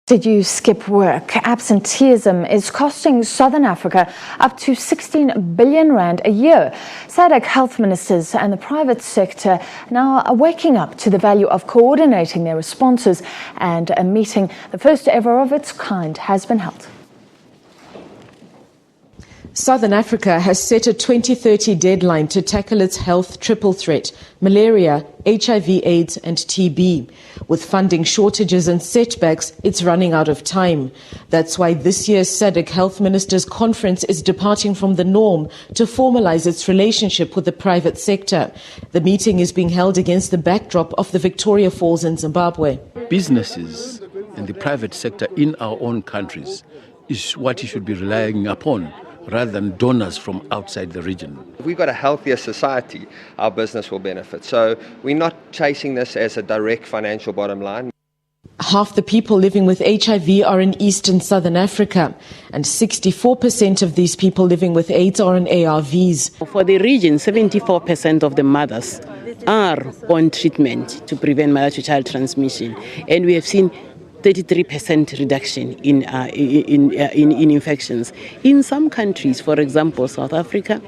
Did you skip work? Absenteeism is costing Southern Africa up to 16 billion rand a year. SADC health ministers and the private sector now are waking up to the value of coordinating their responses, and a meeting, the first ever of its kind, has been held. Southern Africa has set a 2030 deadline to tackle its health triple threat: malaria, HIV/AIDS and TB. With funding shortages and setbacks, it's running out of time. That's why this year's SADC Health Ministers Conference is departing from the norm to formalize its relationship with the private sector. The meeting is being held against the backdrop of the Victoria Falls in Zimbabwe. Businesses and the private sector in our own countries is what you should be relying upon, rather than donors from outside the region. If we've got a healthier society, our business will benefit. So we're not chasing this as a direct financial bottom line. Half the people living with HIV are in East and Southern Africa, and 64% of these people living with AIDS are on ARVs. For the region, 74% of the mothers are on treatment to prevent mother-to-child transmission, and we have seen 33% reduction in infections. In some countries, for example, South Africa,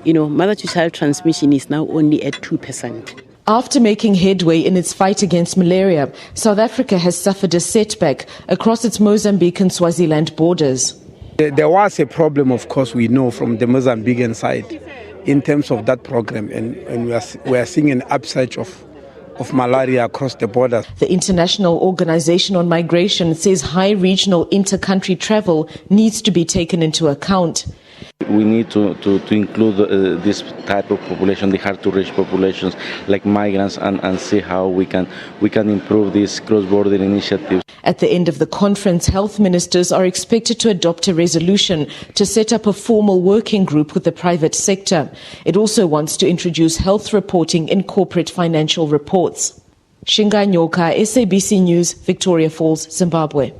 mother-to-child transmission is now only at 2%. After making headway in its fight against malaria, South Africa has suffered a setback across its Mozambique and Swaziland borders. There was a problem, of course, we know from the Mozambican side in terms of that program, and we are seeing an upsurge of malaria across the border. The International Organization on Migration says high regional inter-country travel needs to be taken into account. We need to include this type of population, the hard-to-reach populations like migrants, and see how we can improve these cross-border initiatives. At the end of the conference, health ministers are expected to adopt a resolution to set up a formal working group with the private sector. It also wants to introduce health reporting in corporate financial reports. Shinga Nyoka, SABC News, Victoria Falls, Zimbabwe.